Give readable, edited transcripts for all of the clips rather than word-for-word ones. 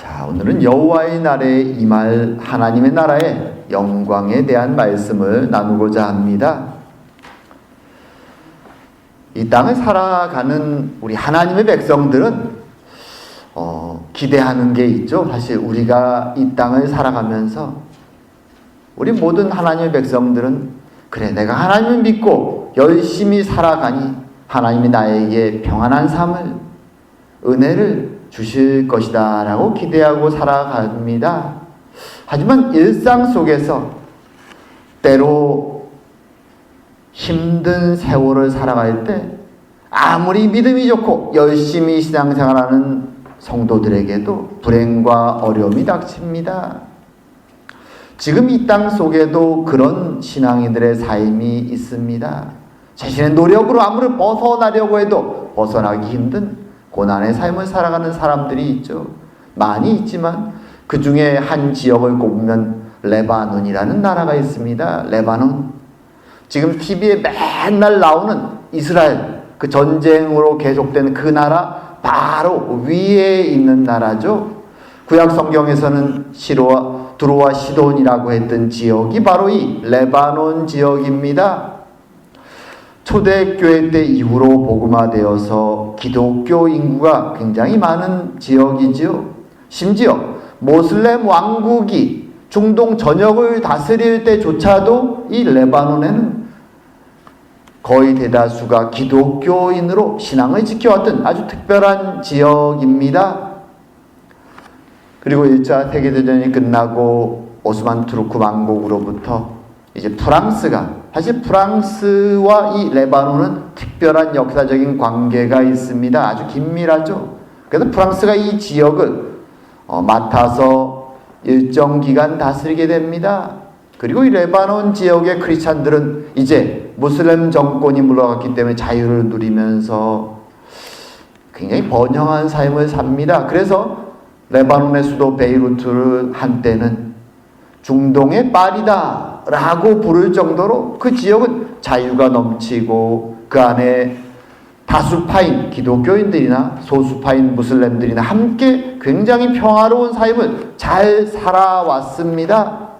자, 오늘은 여호와의 날에 임할 하나님의 나라의 영광에 대한 말씀을 나누고자 합니다. 이 땅을 살아가는 우리 하나님의 백성들은 기대하는 게 있죠. 사실 우리가 이 땅을 살아가면서 우리 모든 하나님의 백성들은 그래, 내가 하나님을 믿고 열심히 살아가니 하나님이 나에게 평안한 삶을, 은혜를 주실 것이다 라고 기대하고 살아갑니다. 하지만 일상 속에서 때로 힘든 세월을 살아갈 때 아무리 믿음이 좋고 열심히 신앙생활하는 성도들에게도 불행과 어려움이 닥칩니다. 지금 이 땅 속에도 그런 신앙인들의 삶이 있습니다. 자신의 노력으로 아무리 벗어나려고 해도 벗어나기 힘든 고난의 삶을 살아가는 사람들이 있죠. 많이 있지만 그 중에 한 지역을 꼽으면 레바논이라는 나라가 있습니다. 레바논. 지금 TV에 맨날 나오는 이스라엘, 그 전쟁으로 계속된 그 나라 바로 위에 있는 나라죠. 구약 성경에서는 두로와 시돈이라고 했던 지역이 바로 이 레바논 지역입니다. 초대교회 때 이후로 복음화되어서 기독교 인구가 굉장히 많은 지역이지요. 심지어 모슬렘 왕국이 중동 전역을 다스릴 때조차도 이 레바논에는 거의 대다수가 기독교인으로 신앙을 지켜왔던 아주 특별한 지역입니다. 그리고 1차 세계대전이 끝나고 오스만 투르크 왕국으로부터 이제 프랑스가, 사실 프랑스와 이 레바논은 특별한 역사적인 관계가 있습니다. 아주 긴밀하죠. 그래서 프랑스가 이 지역을 맡아서 일정 기간 다스리게 됩니다. 그리고 이 레바논 지역의 크리스찬들은 이제 무슬림 정권이 물러갔기 때문에 자유를 누리면서 굉장히 번영한 삶을 삽니다. 그래서 레바논의 수도 베이루트를 한때는 중동의 파리다 라고 부를 정도로 그 지역은 자유가 넘치고 그 안에 다수파인 기독교인들이나 소수파인 무슬림들이나 함께 굉장히 평화로운 삶을 잘 살아왔습니다.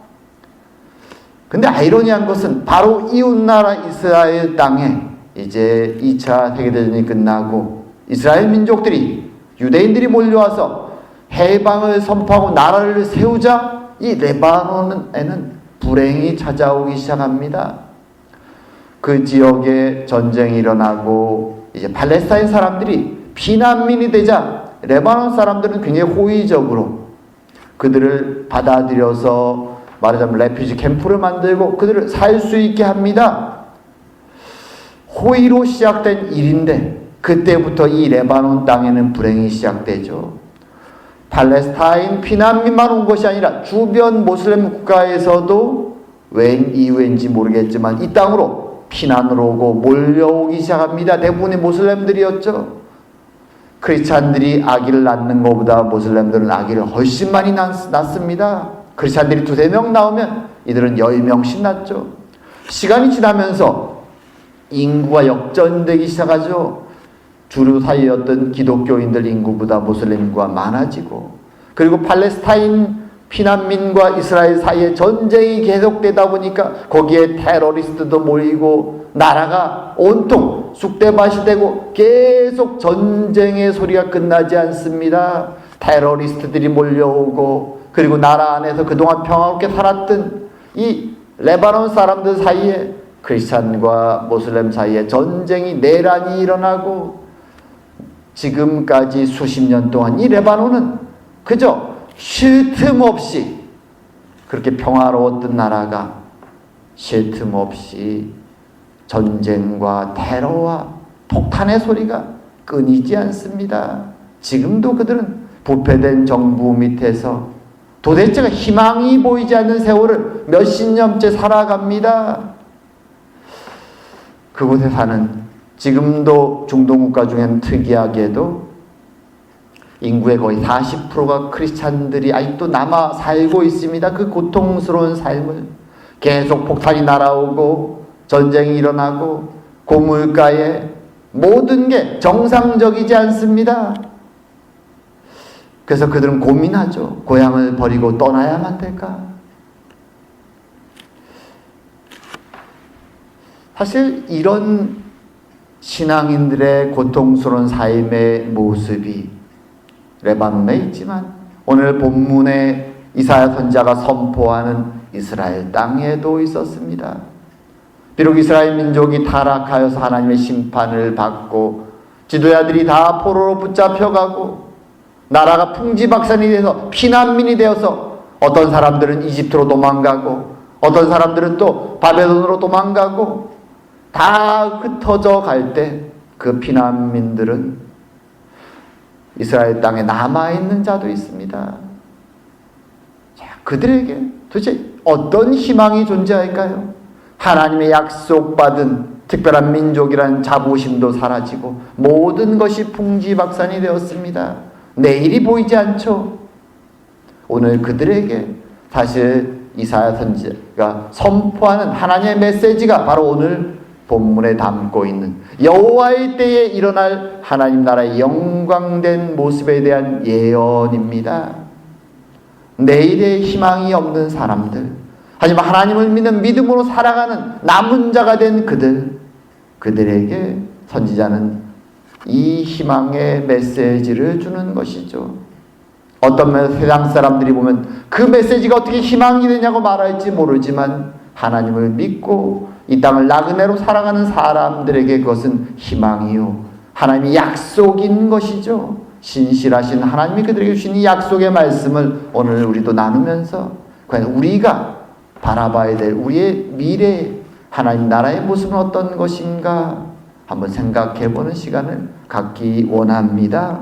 근데 아이러니한 것은 바로 이웃나라 이스라엘 땅에 이제 2차 세계대전이 끝나고 이스라엘 민족들이, 유대인들이 몰려와서 해방을 선포하고 나라를 세우자 이 레바논에는 불행이 찾아오기 시작합니다. 그 지역에 전쟁이 일어나고 이제 팔레스타인 사람들이 피난민이 되자 레바논 사람들은 굉장히 호의적으로 그들을 받아들여서 말하자면 레퓨지 캠프를 만들고 그들을 살 수 있게 합니다. 호의로 시작된 일인데 그때부터 이 레바논 땅에는 불행이 시작되죠. 팔레스타인 피난민만 온 것이 아니라 주변 모슬림 국가에서도 웬 이유인지 모르겠지만 이 땅으로 피난으로 오고 몰려오기 시작합니다. 대부분이 모슬림들이었죠. 크리스찬들이 아기를 낳는 것보다 모슬림들은 아기를 훨씬 많이 낳습니다. 크리스찬들이 2-3명 나오면 이들은 10명씩 낳죠. 시간이 지나면서 인구가 역전되기 시작하죠. 주류 사이였던 기독교인들 인구보다 모슬림 인구가 많아지고, 그리고 팔레스타인 피난민과 이스라엘 사이에 전쟁이 계속되다 보니까 거기에 테러리스트도 모이고 나라가 온통 쑥대밭이 되고 계속 전쟁의 소리가 끝나지 않습니다. 테러리스트들이 몰려오고, 그리고 나라 안에서 그동안 평화롭게 살았던 이 레바논 사람들 사이에 크리스찬과 모슬렘 사이에 전쟁이, 내란이 일어나고, 지금까지 수십 년 동안 이 레바논은 그저 쉴 틈 없이 그렇게 평화로웠던 나라가 쉴 틈 없이 전쟁과 테러와 폭탄의 소리가 끊이지 않습니다. 지금도 그들은 부패된 정부 밑에서 도대체가 희망이 보이지 않는 세월을 몇십 년째 살아갑니다. 그곳에 사는, 지금도 중동 국가 중에는 특이하게도 인구의 거의 40%가 크리스찬들이 아직도 남아 살고 있습니다. 그 고통스러운 삶을. 계속 폭탄이 날아오고 전쟁이 일어나고 고물가에 모든 게 정상적이지 않습니다. 그래서 그들은 고민하죠. 고향을 버리고 떠나야만 될까? 사실 이런 신앙인들의 고통스러운 삶의 모습이 레바논에 있지만 오늘 본문에 이사야 선지자가 선포하는 이스라엘 땅에도 있었습니다. 비록 이스라엘 민족이 타락하여서 하나님의 심판을 받고 지도자들이 다 포로로 붙잡혀가고 나라가 풍지박산이 돼서 피난민이 되어서 어떤 사람들은 이집트로 도망가고 어떤 사람들은 또 바벨론으로 도망가고 다 흩어져 갈 때 그 피난민들은 이스라엘 땅에 남아있는 자도 있습니다. 자, 그들에게 도대체 어떤 희망이 존재할까요? 하나님의 약속받은 특별한 민족이라는 자부심도 사라지고 모든 것이 풍지박산이 되었습니다. 내일이 보이지 않죠. 오늘 그들에게 사실 이사야 선지자가 선포하는 하나님의 메시지가 바로 오늘 본문에 담고 있는 여호와의 때에 일어날 하나님 나라의 영광된 모습에 대한 예언입니다. 내일에 희망이 없는 사람들, 하지만 하나님을 믿는 믿음으로 살아가는 남은 자가 된 그들에게 선지자는 이 희망의 메시지를 주는 것이죠. 어떤 면에서 세상 사람들이 보면 그 메시지가 어떻게 희망이 되냐고 말할지 모르지만 하나님을 믿고 이 땅을 나그네로 살아가는 사람들에게 그것은 희망이요 하나님의 약속인 것이죠. 신실하신 하나님이 그들에게 주신 이 약속의 말씀을 오늘 우리도 나누면서 과연 우리가 바라봐야 될 우리의 미래 하나님 나라의 모습은 어떤 것인가 한번 생각해보는 시간을 갖기 원합니다.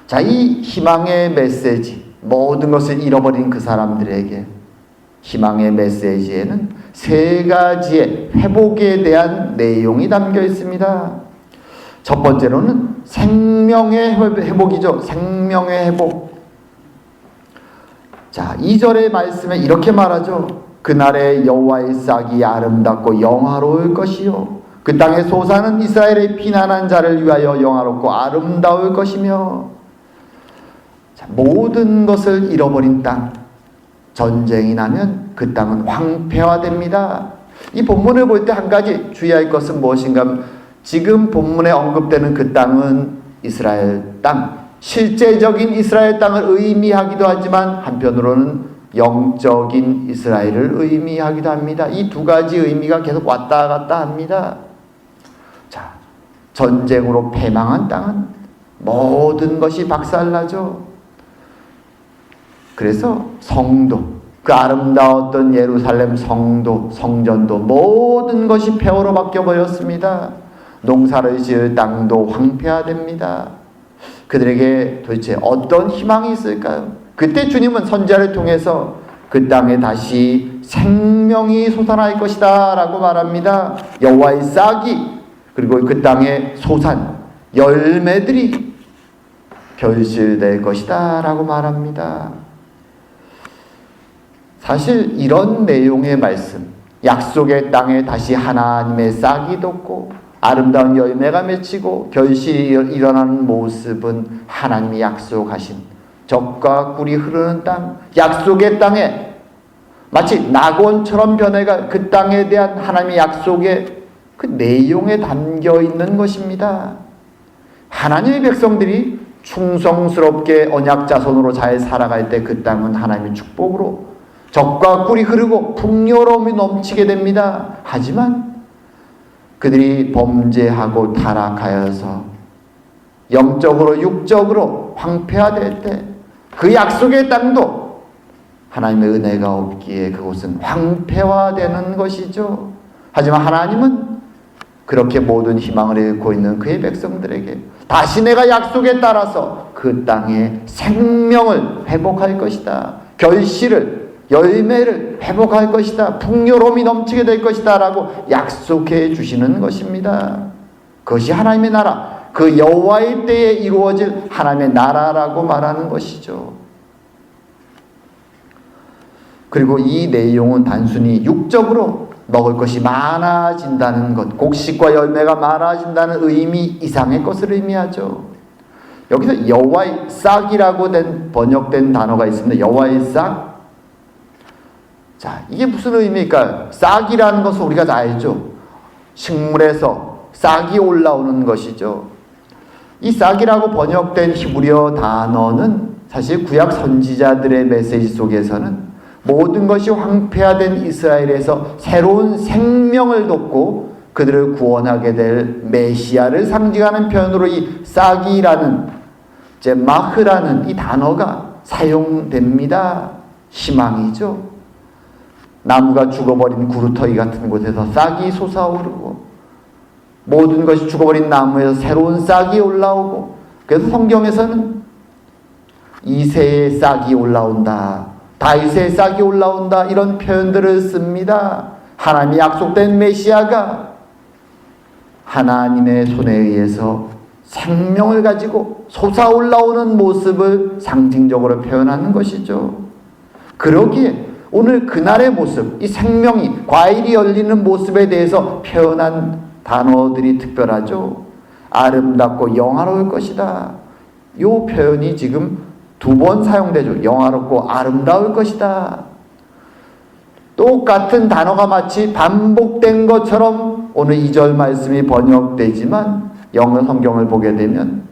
자, 이 희망의 메시지, 모든 것을 잃어버린 그 사람들에게 희망의 메시지에는 세 가지의 회복에 대한 내용이 담겨 있습니다. 첫 번째로는 생명의 회복이죠. 생명의 회복. 자, 2절의 말씀에 이렇게 말하죠. 그날의 여호와의 싹이 아름답고 영화로울 것이요 그 땅의 소산은 이스라엘의 피난한 자를 위하여 영화롭고 아름다울 것이며. 자, 모든 것을 잃어버린 땅, 전쟁이 나면 그 땅은 황폐화됩니다. 이 본문을 볼 때 한 가지 주의할 것은 무엇인가? 지금 본문에 언급되는 그 땅은 이스라엘 땅, 실제적인 이스라엘 땅을 의미하기도 하지만 한편으로는 영적인 이스라엘을 의미하기도 합니다. 이 두 가지 의미가 계속 왔다 갔다 합니다. 자, 전쟁으로 패망한 땅은 모든 것이 박살나죠. 그래서 성도, 그 아름다웠던 예루살렘 성도, 성전도 모든 것이 폐허로 바뀌어버렸습니다. 농사를 지을 땅도 황폐화됩니다. 그들에게 도대체 어떤 희망이 있을까요? 그때 주님은 선지자를 통해서 그 땅에 다시 생명이 솟아날 것이다 라고 말합니다. 여호와의 싹이, 그리고 그 땅의 소산, 열매들이 결실될 것이다 라고 말합니다. 사실 이런 내용의 말씀, 약속의 땅에 다시 하나님의 싹이 돋고 아름다운 열매가 맺히고 결실이 일어나는 모습은 하나님이 약속하신 젖과 꿀이 흐르는 땅, 약속의 땅에 마치 낙원처럼 변해갈 그 땅에 대한 하나님의 약속의 그 내용에 담겨 있는 것입니다. 하나님의 백성들이 충성스럽게 언약 자손으로 잘 살아갈 때 그 땅은 하나님의 축복으로 젖과 꿀이 흐르고 풍요로움이 넘치게 됩니다. 하지만 그들이 범죄하고 타락하여서 영적으로 육적으로 황폐화될 때 그 약속의 땅도 하나님의 은혜가 없기에 그곳은 황폐화되는 것이죠. 하지만 하나님은 그렇게 모든 희망을 잃고 있는 그의 백성들에게 다시 내가 약속에 따라서 그 땅에 생명을 회복할 것이다. 결실을, 열매를 회복할 것이다. 풍요로움이 넘치게 될 것이다 라고 약속해 주시는 것입니다. 그것이 하나님의 나라, 그 여호와의 때에 이루어질 하나님의 나라라고 말하는 것이죠. 그리고 이 내용은 단순히 육적으로 먹을 것이 많아진다는 것, 곡식과 열매가 많아진다는 의미 이상의 것을 의미하죠. 여기서 여호와의 싹이라고 번역된 단어가 있습니다. 여호와의 싹. 자, 이게 무슨 의미입니까? 싹이라는 것은 우리가 다 알죠. 식물에서 싹이 올라오는 것이죠. 이 싹이라고 번역된 히브리어 단어는 사실 구약 선지자들의 메시지 속에서는 모든 것이 황폐화된 이스라엘에서 새로운 생명을 돋고 그들을 구원하게 될 메시아를 상징하는 표현으로 이 싹이라는 마흐라는 이 단어가 사용됩니다. 희망이죠. 나무가 죽어버린 구루터기 같은 곳에서 싹이 솟아오르고 모든 것이 죽어버린 나무에서 새로운 싹이 올라오고, 그래서 성경에서는 이새의 싹이 올라온다, 다윗의 싹이 올라온다, 이런 표현들을 씁니다. 하나님이 약속된 메시아가 하나님의 손에 의해서 생명을 가지고 솟아올라오는 모습을 상징적으로 표현하는 것이죠. 그러기에 오늘 그날의 모습, 이 생명이, 과일이 열리는 모습에 대해서 표현한 단어들이 특별하죠. 아름답고 영화로울 것이다. 이 표현이 지금 2번 사용되죠. 영화롭고 아름다울 것이다. 똑같은 단어가 마치 반복된 것처럼 오늘 2절 말씀이 번역되지만 영어 성경을 보게 되면,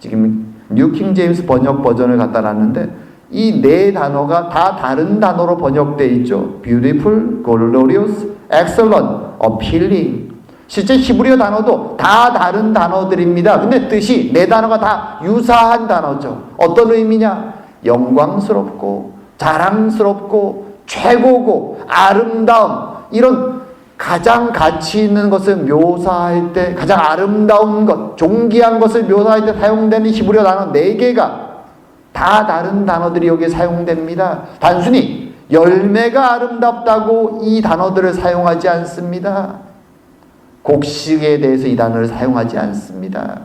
지금 뉴 킹 제임스 번역 버전을 갖다 놨는데 이 네 단어가 다 다른 단어로 번역되어 있죠. beautiful, glorious, excellent, appealing. 실제 히브리어 단어도 다 다른 단어들입니다. 근데 뜻이 네 단어가 다 유사한 단어죠. 어떤 의미냐? 영광스럽고 자랑스럽고 최고고 아름다움, 이런 가장 가치 있는 것을 묘사할 때, 가장 아름다운 것, 존귀한 것을 묘사할 때 사용되는 히브리어 단어 4개가 다 다른 단어들이 여기에 사용됩니다. 단순히 열매가 아름답다고 이 단어들을 사용하지 않습니다. 곡식에 대해서 이 단어를 사용하지 않습니다.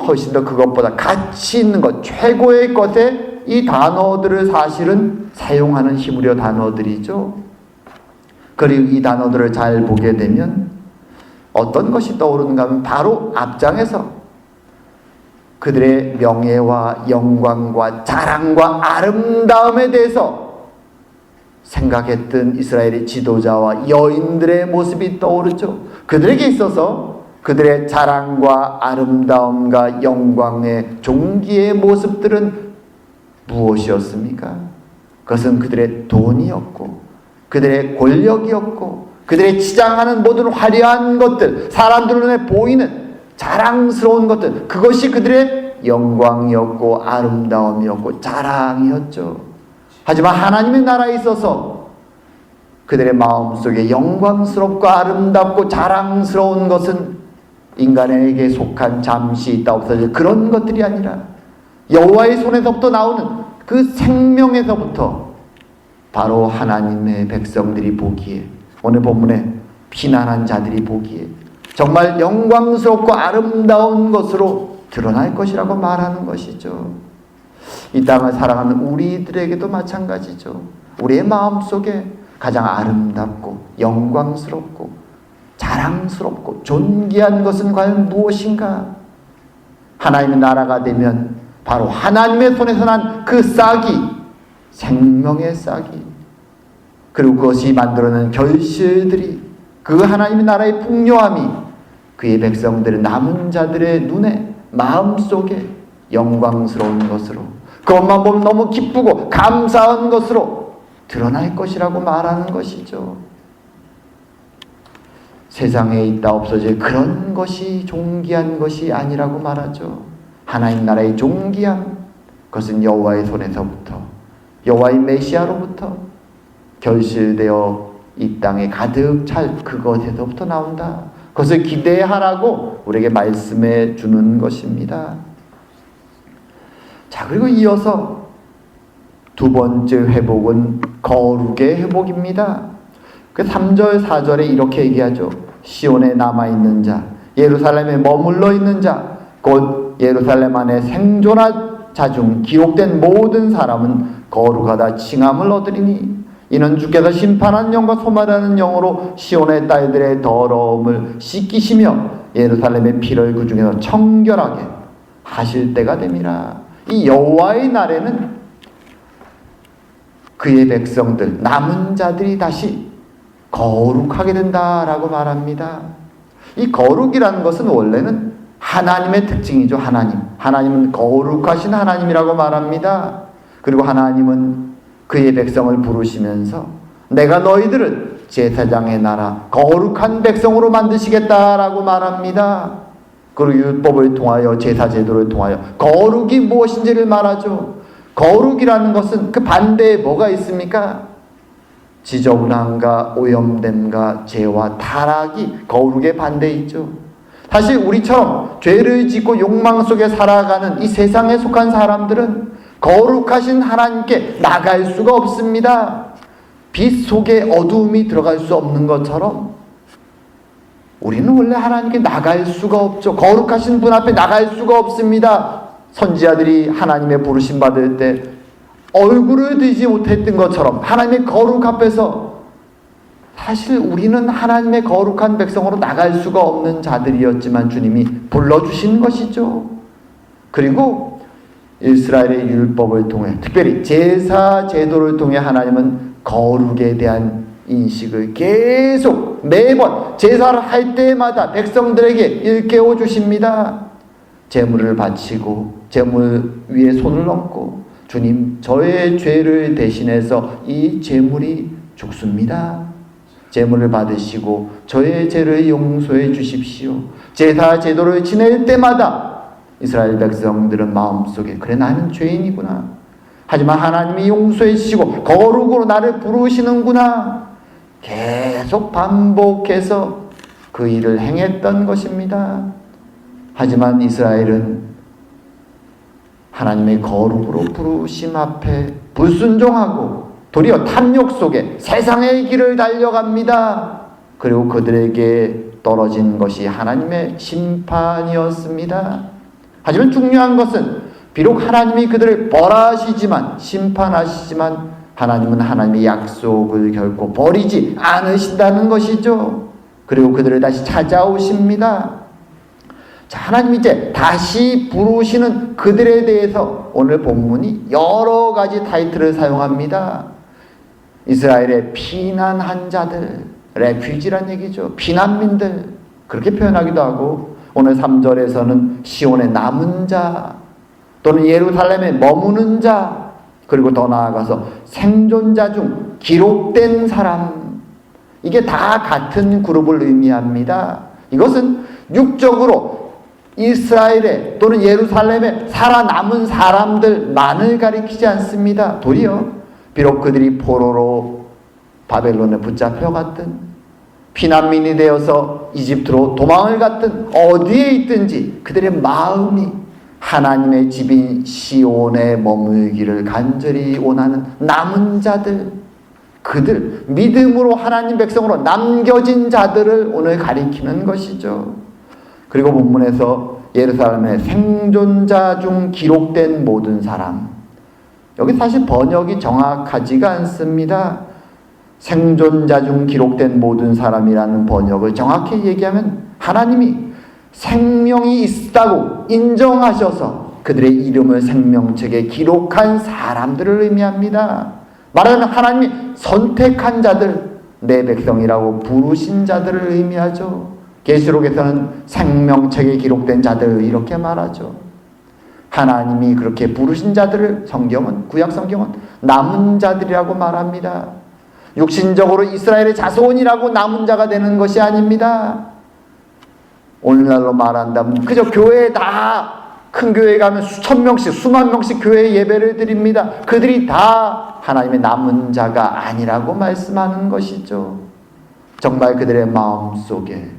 훨씬 더 그것보다 가치 있는 것, 최고의 것에 이 단어들을 사실은 사용하는 히브리어 단어들이죠. 그리고 이 단어들을 잘 보게 되면 어떤 것이 떠오르는가 하면 바로 앞장에서 그들의 명예와 영광과 자랑과 아름다움에 대해서 생각했던 이스라엘의 지도자와 여인들의 모습이 떠오르죠. 그들에게 있어서 그들의 자랑과 아름다움과 영광의 존귀의 모습들은 무엇이었습니까? 그것은 그들의 돈이었고, 그들의 권력이었고, 그들의 치장하는 모든 화려한 것들, 사람들 눈에 보이는 자랑스러운 것들, 그것이 그들의 영광이었고 아름다움이었고 자랑이었죠. 하지만 하나님의 나라에 있어서 그들의 마음속에 영광스럽고 아름답고 자랑스러운 것은 인간에게 속한 잠시 있다 없어질 그런 것들이 아니라 여호와의 손에서부터 나오는 그 생명에서부터 바로 하나님의 백성들이 보기에, 오늘 본문에 피난한 자들이 보기에 정말 영광스럽고 아름다운 것으로 드러날 것이라고 말하는 것이죠. 이 땅을 사랑하는 우리들에게도 마찬가지죠. 우리의 마음속에 가장 아름답고 영광스럽고 자랑스럽고 존귀한 것은 과연 무엇인가? 하나님의 나라가 되면 바로 하나님의 손에서 난 그 싹이, 생명의 싹이, 그리고 그것이 만들어낸 결실들이, 그 하나님의 나라의 풍요함이 그의 백성들의 남은 자들의 눈에, 마음속에 영광스러운 것으로, 그것만 보면 너무 기쁘고 감사한 것으로 드러날 것이라고 말하는 것이죠. 세상에 있다 없어질 그런 것이 존귀한 것이 아니라고 말하죠. 하나님 나라의 존귀함, 그것은 여호와의 손에서부터, 여호와의 메시아로부터 결실되어 이 땅에 가득 찰 그것에서부터 나온다. 그것을 기대하라고 우리에게 말씀해 주는 것입니다. 자, 그리고 이어서 2번째 회복은 거룩의 회복입니다. 그 3절 4절에 이렇게 얘기하죠. 시온에 남아있는 자, 예루살렘에 머물러 있는 자, 곧 예루살렘 안에 생존한 자 중 기록된 모든 사람은 거룩하다 칭함을 얻으리니 이는 주께서 심판한 영과 소멸하는 영으로 시온의 딸들의 더러움을 씻기시며 예루살렘의 피를 그 중에서 청결하게 하실 때가 됨이라. 이 여호와의 날에는 그의 백성들, 남은 자들이 다시 거룩하게 된다라고 말합니다. 이 거룩이라는 것은 원래는 하나님의 특징이죠. 하나님은 거룩하신 하나님이라고 말합니다. 그리고 하나님은 그의 백성을 부르시면서 내가 너희들을 제사장의 나라 거룩한 백성으로 만드시겠다라고 말합니다. 그리고 율법을 통하여 제사 제도를 통하여 거룩이 무엇인지를 말하죠. 거룩이라는 것은 그 반대에 뭐가 있습니까? 지저분함과 오염됨과 죄와 타락이 거룩의 반대에 있죠. 사실 우리처럼 죄를 짓고 욕망 속에 살아가는 이 세상에 속한 사람들은 거룩하신 하나님께 나갈 수가 없습니다. 빛 속에 어두움이 들어갈 수 없는 것처럼 우리는 원래 하나님께 나갈 수가 없죠. 거룩하신 분 앞에 나갈 수가 없습니다. 선지자들이 하나님의 부르심 받을 때 얼굴을 들지 못했던 것처럼 하나님의 거룩 앞에서 사실 우리는 하나님의 거룩한 백성으로 나갈 수가 없는 자들이었지만 주님이 불러주신 것이죠. 그리고 이스라엘의 율법을 통해 특별히 제사 제도를 통해 하나님은 거룩에 대한 인식을 계속 매번 제사를 할 때마다 백성들에게 일깨워 주십니다. 제물을 바치고 제물 위에 손을 얹고 주님 저의 죄를 대신해서 이 제물이 죽습니다. 제물을 받으시고 저의 죄를 용서해 주십시오. 제사 제도를 지낼 때마다 이스라엘 백성들은 마음속에 그래 나는 죄인이구나. 하지만 하나님이 용서해 주시고 거룩으로 나를 부르시는구나. 계속 반복해서 그 일을 행했던 것입니다. 하지만 이스라엘은 하나님의 거룩으로 부르심 앞에 불순종하고 도리어 탐욕 속에 세상의 길을 달려갑니다. 그리고 그들에게 떨어진 것이 하나님의 심판이었습니다. 하지만 중요한 것은 비록 하나님이 그들을 벌하시지만 심판하시지만 하나님은 하나님의 약속을 결코 버리지 않으신다는 것이죠. 그리고 그들을 다시 찾아오십니다. 자, 하나님 이제 다시 부르시는 그들에 대해서 오늘 본문이 여러 가지 타이틀을 사용합니다. 이스라엘의 피난한 자들, 레퓨지란 얘기죠. 피난민들 그렇게 표현하기도 하고 오늘 3절에서는 시온의 남은 자 또는 예루살렘에 머무는 자 그리고 더 나아가서 생존자 중 기록된 사람 이게 다 같은 그룹을 의미합니다. 이것은 육적으로 이스라엘에 또는 예루살렘에 살아남은 사람들만을 가리키지 않습니다. 도리어 비록 그들이 포로로 바벨론에 붙잡혀갔든 피난민이 되어서 이집트로 도망을 갔든 어디에 있든지 그들의 마음이 하나님의 집인 시온에 머물기를 간절히 원하는 남은 자들 그들 믿음으로 하나님 백성으로 남겨진 자들을 오늘 가리키는 것이죠. 그리고 본문에서 예루살렘의 생존자 중 기록된 모든 사람 여기 사실 번역이 정확하지가 않습니다. 생존자 중 기록된 모든 사람이라는 번역을 정확히 얘기하면 하나님이 생명이 있다고 인정하셔서 그들의 이름을 생명책에 기록한 사람들을 의미합니다. 말하자면 하나님이 선택한 자들, 내 백성이라고 부르신 자들을 의미하죠. 계시록에서는 생명책에 기록된 자들 이렇게 말하죠. 하나님이 그렇게 부르신 자들을 성경은 구약 성경은 남은 자들이라고 말합니다. 육신적으로 이스라엘의 자손이라고 남은 자가 되는 것이 아닙니다. 오늘날로 말한다면 그저 교회에 다 큰 교회에 가면 수천 명씩 수만 명씩 교회에 예배를 드립니다. 그들이 다 하나님의 남은 자가 아니라고 말씀하는 것이죠. 정말 그들의 마음속에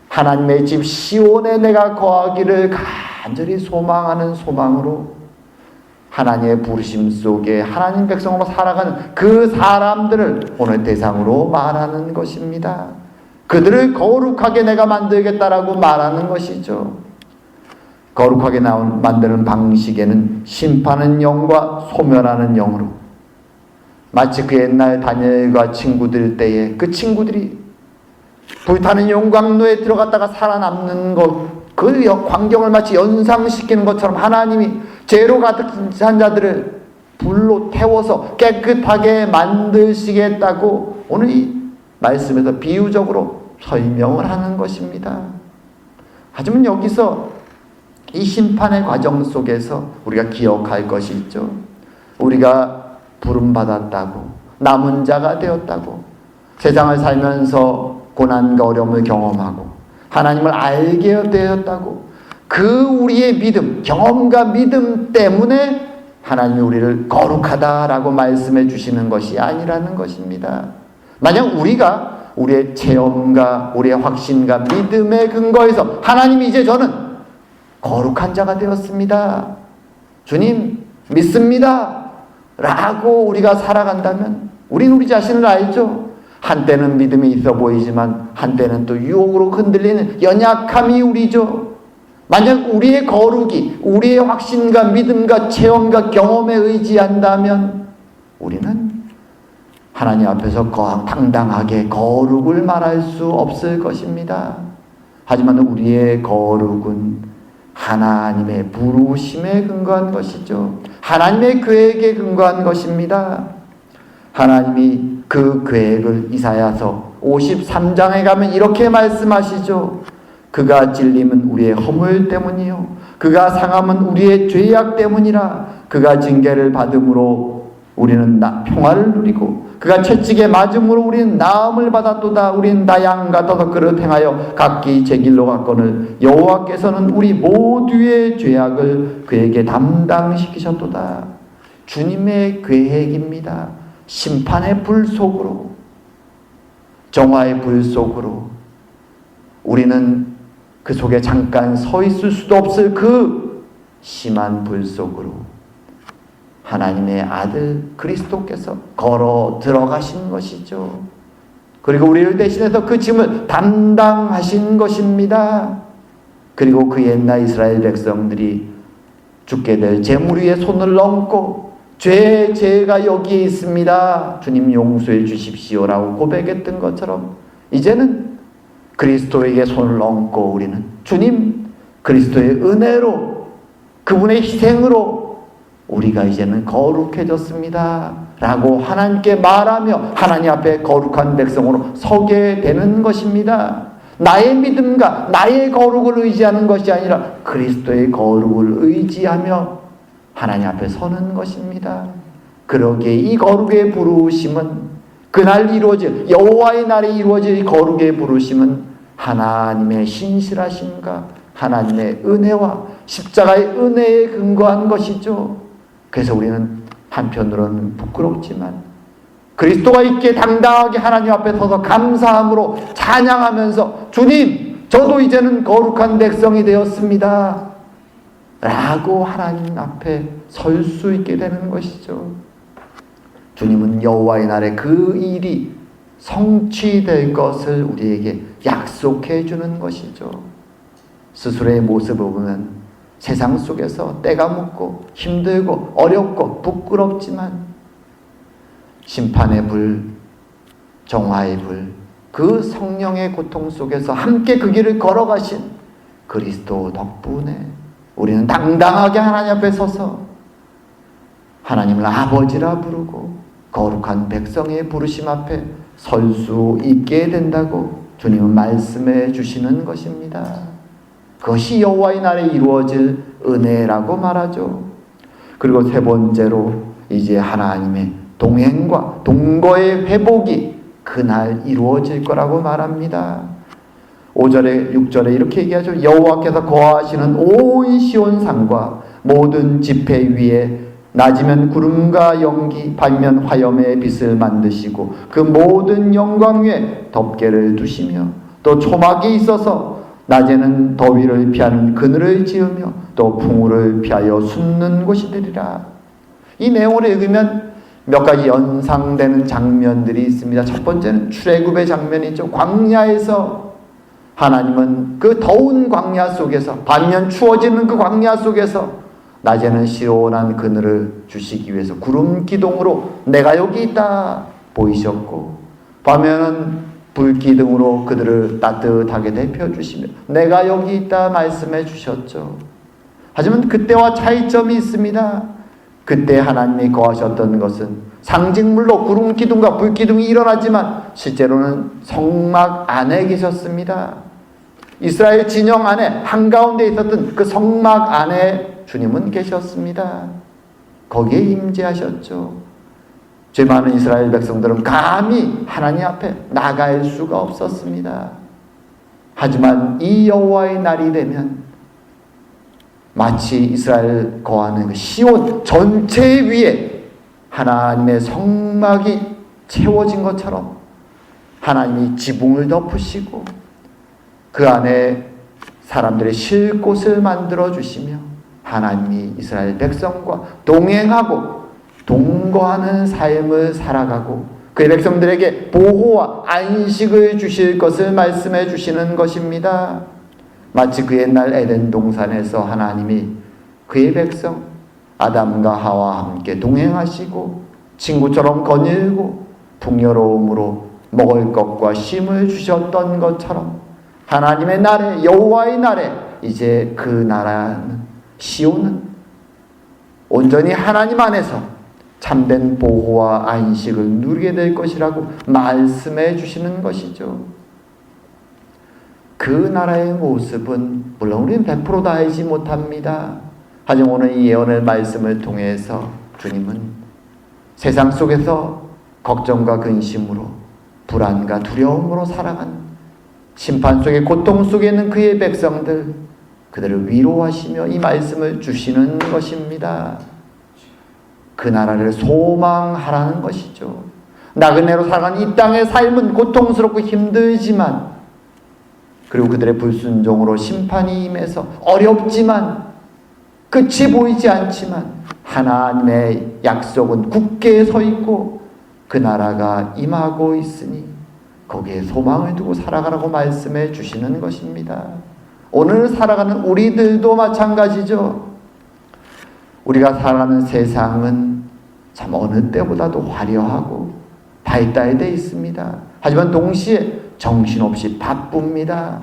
하나님의 집 시온에 내가 거하기를 간절히 소망하는 소망으로 하나님의 부르심 속에 하나님 백성으로 살아가는 그 사람들을 오늘 대상으로 말하는 것입니다. 그들을 거룩하게 내가 만들겠다라고 말하는 것이죠. 거룩하게 만드는 방식에는 심판하는 영과 소멸하는 영으로 마치 그 옛날 다니엘과 친구들 때에 그 친구들이 불타는 용광로에 들어갔다가 살아남는 것 그 광경을 마치 연상시키는 것처럼 하나님이 죄로 가득 찬 자들을 불로 태워서 깨끗하게 만드시겠다고 오늘 이 말씀에서 비유적으로 설명을 하는 것입니다. 하지만 여기서 이 심판의 과정 속에서 우리가 기억할 것이 있죠. 우리가 부름받았다고, 남은 자가 되었다고, 세상을 살면서 고난과 어려움을 경험하고 하나님을 알게 되었다고, 그 우리의 믿음, 경험과 믿음 때문에 하나님이 우리를 거룩하다라고 말씀해 주시는 것이 아니라는 것입니다. 만약 우리가 우리의 체험과 우리의 확신과 믿음의 근거에서 하나님이 이제 저는 거룩한 자가 되었습니다, 주님 믿습니다 라고 우리가 살아간다면 우리는 우리 자신을 알죠. 한때는 믿음이 있어 보이지만 한때는 또 유혹으로 흔들리는 연약함이 우리죠. 만약 우리의 거룩이 우리의 확신과 믿음과 체험과 경험에 의지한다면 우리는 하나님 앞에서 당당하게 거룩을 말할 수 없을 것입니다. 하지만 우리의 거룩은 하나님의 부르심에 근거한 것이죠. 하나님의 계획에 근거한 것입니다. 하나님이 그 계획을 이사야서 53장에 가면 이렇게 말씀하시죠. 그가 찔림은 우리의 허물 때문이요 그가 상함은 우리의 죄악 때문이라. 그가 징계를 받음으로 우리는 평화를 누리고 그가 채찍에 맞음으로 우리는 나음을 받았도다. 우리는 다 양 같아서 그릇 행하여 각기 제 길로 갔거늘 여호와께서는 우리 모두의 죄악을 그에게 담당시키셨도다. 주님의 계획입니다. 심판의 불 속으로, 정화의 불 속으로 우리는 그 속에 잠깐 서 있을 수도 없을 그 심한 불 속으로 하나님의 아들 그리스도께서 걸어 들어가신 것이죠. 그리고 우리를 대신해서 그 짐을 담당하신 것입니다. 그리고 그 옛날 이스라엘 백성들이 죽게 될 재물 위에 손을 얹고 죄가 여기에 있습니다, 주님 용서해 주십시오라고 고백했던 것처럼 이제는 그리스도에게 손을 얹고 우리는 주님 그리스도의 은혜로 그분의 희생으로 우리가 이제는 거룩해졌습니다 라고 하나님께 말하며 하나님 앞에 거룩한 백성으로 서게 되는 것입니다. 나의 믿음과 나의 거룩을 의지하는 것이 아니라 그리스도의 거룩을 의지하며 하나님 앞에 서는 것입니다. 그러기에 이 거룩의 부르심은 그날 이루어질 여호와의 날에 이루어질 거룩의 부르심은 하나님의 신실하심과 하나님의 은혜와 십자가의 은혜에 근거한 것이죠. 그래서 우리는 한편으로는 부끄럽지만 그리스도가 있기에 당당하게 하나님 앞에 서서 감사함으로 찬양하면서 주님 저도 이제는 거룩한 백성이 되었습니다 라고 하나님 앞에 설 수 있게 되는 것이죠. 주님은 여호와의 날에 그 일이 성취될 것을 우리에게 약속해 주는 것이죠. 스스로의 모습을 보면 세상 속에서 때가 묻고 힘들고 어렵고 부끄럽지만 심판의 불, 정화의 불, 그 성령의 고통 속에서 함께 그 길을 걸어가신 그리스도 덕분에 우리는 당당하게 하나님 앞에 서서 하나님을 아버지라 부르고 거룩한 백성의 부르심 앞에 설 수 있게 된다고 주님은 말씀해 주시는 것입니다. 그것이 여호와의 날에 이루어질 은혜라고 말하죠. 그리고 세 번째로 이제 하나님의 동행과 동거의 회복이 그날 이루어질 거라고 말합니다. 5절에 6절에 이렇게 얘기하죠. 여호와께서 거하시는 온 시온산과 모든 지폐 위에 낮이면 구름과 연기, 밤이면 화염의 빛을 만드시고 그 모든 영광 위에 덮개를 두시며 또 초막이 있어서 낮에는 더위를 피하는 그늘을 지으며 또 풍우를 피하여 숨는 곳이 되리라. 이 내용을 읽으면 몇 가지 연상되는 장면들이 있습니다. 첫 번째는 출애굽의 장면이죠. 광야에서 하나님은 그 더운 광야 속에서 반면 추워지는 그 광야 속에서 낮에는 시원한 그늘을 주시기 위해서 구름 기둥으로 내가 여기 있다 보이셨고 밤에는 불기둥으로 그들을 따뜻하게 데펴주시며 내가 여기 있다 말씀해 주셨죠. 하지만 그때와 차이점이 있습니다. 그때 하나님이 거하셨던 것은 상징물로 구름 기둥과 불 기둥이 일어나지만 실제로는 성막 안에 계셨습니다. 이스라엘 진영 안에 한가운데 있었던 그 성막 안에 주님은 계셨습니다. 거기에 임재하셨죠. 죄 많은 이스라엘 백성들은 감히 하나님 앞에 나갈 수가 없었습니다. 하지만 이 여호와의 날이 되면 마치 이스라엘 거하는 그 시온 전체 위에 하나님의 성막이 채워진 것처럼 하나님이 지붕을 덮으시고 그 안에 사람들의 쉴 곳을 만들어 주시며 하나님이 이스라엘 백성과 동행하고 동거하는 삶을 살아가고 그의 백성들에게 보호와 안식을 주실 것을 말씀해 주시는 것입니다. 마치 그 옛날 에덴 동산에서 하나님이 그의 백성 아담과 하와와 함께 동행하시고 친구처럼 거닐고 풍요로움으로 먹을 것과 쉼을 주셨던 것처럼 하나님의 날에 여호와의 날에 이제 그 나라는 시온은 온전히 하나님 안에서 참된 보호와 안식을 누리게 될 것이라고 말씀해 주시는 것이죠. 그 나라의 모습은 물론 우리는 100% 다 알지 못합니다. 하지만 오늘 이 예언의 말씀을 통해서 주님은 세상 속에서 걱정과 근심으로 불안과 두려움으로 살아간 심판 속에 고통 속에 있는 그의 백성들 그들을 위로하시며 이 말씀을 주시는 것입니다. 그 나라를 소망하라는 것이죠. 나그네로 살아가는 이 땅의 삶은 고통스럽고 힘들지만 그리고 그들의 불순종으로 심판이 임해서 어렵지만 끝이 보이지 않지만 하나님의 약속은 굳게 서 있고 그 나라가 임하고 있으니 거기에 소망을 두고 살아가라고 말씀해 주시는 것입니다. 오늘 살아가는 우리들도 마찬가지죠. 우리가 살아가는 세상은 참 어느 때보다도 화려하고 발달되어 있습니다. 하지만 동시에 정신없이 바쁩니다.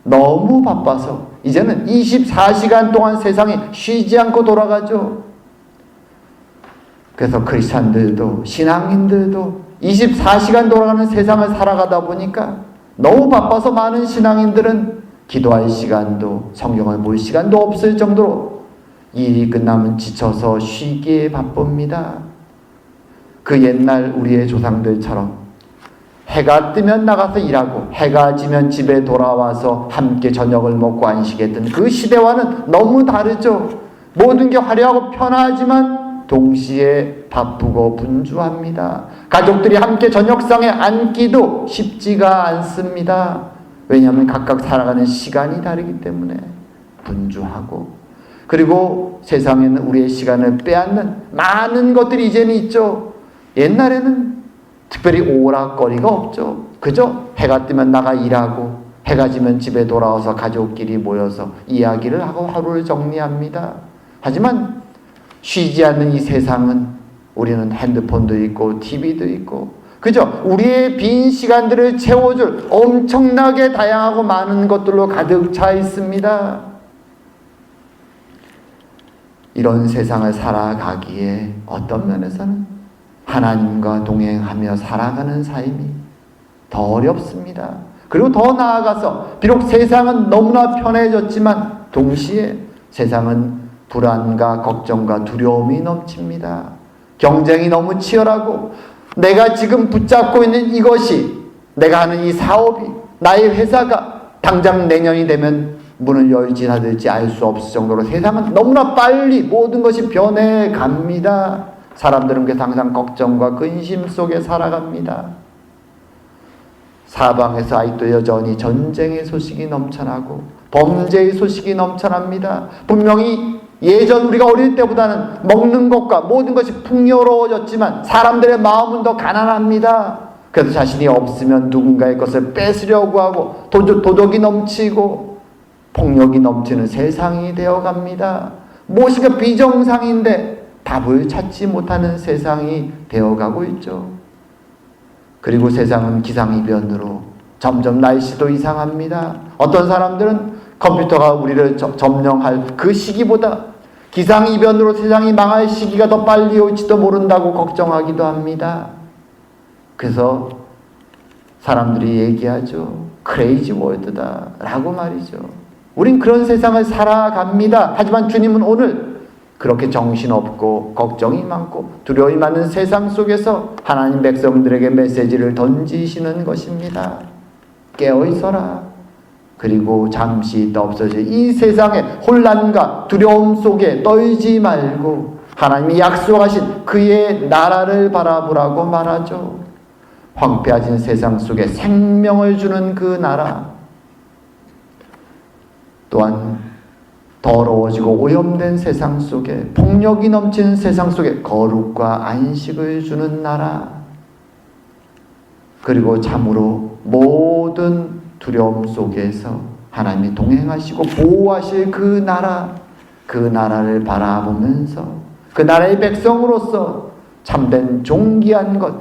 너무 바빠서 이제는 24시간 동안 세상이 쉬지 않고 돌아가죠. 그래서 크리스찬들도 신앙인들도 24시간 돌아가는 세상을 살아가다 보니까 너무 바빠서 많은 신앙인들은 기도할 시간도 성경을 볼 시간도 없을 정도로 일이 끝나면 지쳐서 쉬기에 바쁩니다. 그 옛날 우리의 조상들처럼 해가 뜨면 나가서 일하고 해가 지면 집에 돌아와서 함께 저녁을 먹고 안식했던 그 시대와는 너무 다르죠. 모든 게 화려하고 편하지만 동시에 바쁘고 분주합니다. 가족들이 함께 저녁상에 앉기도 쉽지가 않습니다. 왜냐하면 각각 살아가는 시간이 다르기 때문에 분주하고 그리고 세상에는 우리의 시간을 빼앗는 많은 것들이 이제는 있죠. 옛날에는 특별히 오락거리가 없죠. 그저 해가 뜨면 나가 일하고 해가 지면 집에 돌아와서 가족끼리 모여서 이야기를 하고 하루를 정리합니다. 하지만 쉬지 않는 이 세상은 우리는 핸드폰도 있고 TV도 있고 그저 우리의 빈 시간들을 채워줄 엄청나게 다양하고 많은 것들로 가득 차 있습니다. 이런 세상을 살아가기에 어떤 면에서는 하나님과 동행하며 살아가는 삶이 더 어렵습니다. 그리고 더 나아가서 비록 세상은 너무나 편해졌지만 동시에 세상은 불안과 걱정과 두려움이 넘칩니다. 경쟁이 너무 치열하고 내가 지금 붙잡고 있는 이것이 내가 하는 이 사업이 나의 회사가 당장 내년이 되면 문을 열지 닫을지 알 수 없을 정도로 세상은 너무나 빨리 모든 것이 변해갑니다. 사람들은 그래서 항상 걱정과 근심 속에 살아갑니다. 사방에서 아직도 여전히 전쟁의 소식이 넘쳐나고 범죄의 소식이 넘쳐납니다. 분명히 예전 우리가 어릴 때보다는 먹는 것과 모든 것이 풍요로워졌지만 사람들의 마음은 더 가난합니다. 그래서 자신이 없으면 누군가의 것을 뺏으려고 하고 도덕이 넘치고 폭력이 넘치는 세상이 되어갑니다. 무엇인가 비정상인데 답을 찾지 못하는 세상이 되어가고 있죠. 그리고 세상은 기상이변으로 점점 날씨도 이상합니다. 어떤 사람들은 컴퓨터가 우리를 점령할 그 시기보다 기상이변으로 세상이 망할 시기가 더 빨리 올지도 모른다고 걱정하기도 합니다. 그래서 사람들이 얘기하죠. 크레이지 월드다 라고 말이죠. 우린 그런 세상을 살아갑니다. 하지만 주님은 오늘 그렇게 정신없고 걱정이 많고 두려움이 많은 세상 속에서 하나님 백성들에게 메시지를 던지시는 것입니다. 깨어있어라. 그리고 잠시 있다 없어질 이 세상의 혼란과 두려움 속에 떨지 말고 하나님이 약속하신 그의 나라를 바라보라고 말하죠. 황폐해진 세상 속에 생명을 주는 그 나라, 또한 더러워지고 오염된 세상 속에 폭력이 넘치는 세상 속에 거룩과 안식을 주는 나라, 그리고 참으로 모든 두려움 속에서 하나님이 동행하시고 보호하실 그 나라, 그 나라를 바라보면서 그 나라의 백성으로서 참된 존귀한 것,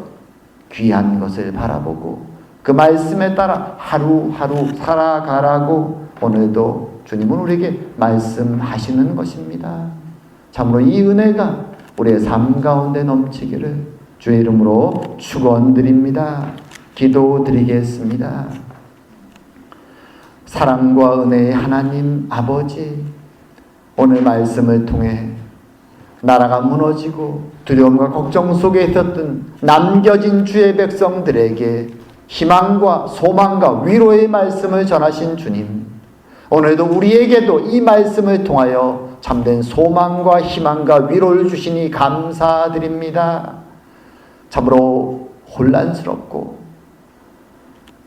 귀한 것을 바라보고 그 말씀에 따라 하루하루 살아가라고 오늘도 주님은 우리에게 말씀하시는 것입니다. 참으로 이 은혜가 우리의 삶 가운데 넘치기를 주의 이름으로 축원드립니다. 기도드리겠습니다. 사랑과 은혜의 하나님 아버지, 오늘 말씀을 통해 나라가 무너지고 두려움과 걱정 속에 있었던 남겨진 주의 백성들에게 희망과 소망과 위로의 말씀을 전하신 주님, 오늘도 우리에게도 이 말씀을 통하여 참된 소망과 희망과 위로를 주시니 감사드립니다. 참으로 혼란스럽고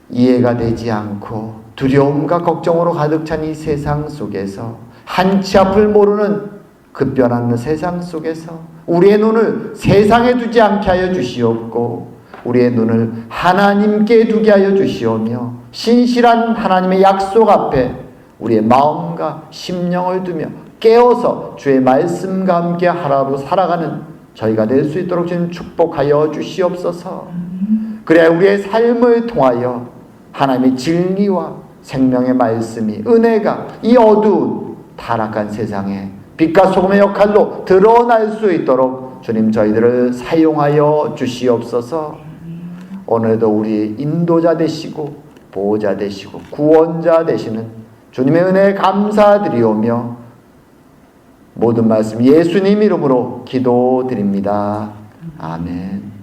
이해가 되지 않고 두려움과 걱정으로 가득 찬 이 세상 속에서 한치 앞을 모르는 급변하는 세상 속에서 우리의 눈을 세상에 두지 않게 하여 주시옵고 우리의 눈을 하나님께 두게 하여 주시오며 신실한 하나님의 약속 앞에 우리의 마음과 심령을 두며 깨어서 주의 말씀과 함께 하루하루 살아가는 저희가 될 수 있도록 주님 축복하여 주시옵소서. 그래야 우리의 삶을 통하여 하나님의 진리와 생명의 말씀이, 은혜가 이 어두운 타락한 세상에 빛과 소금의 역할로 드러날 수 있도록 주님 저희들을 사용하여 주시옵소서. 오늘도 우리의 인도자 되시고 보호자 되시고 구원자 되시는 주님의 은혜에 감사드리오며 모든 말씀 예수님 이름으로 기도드립니다. 아멘.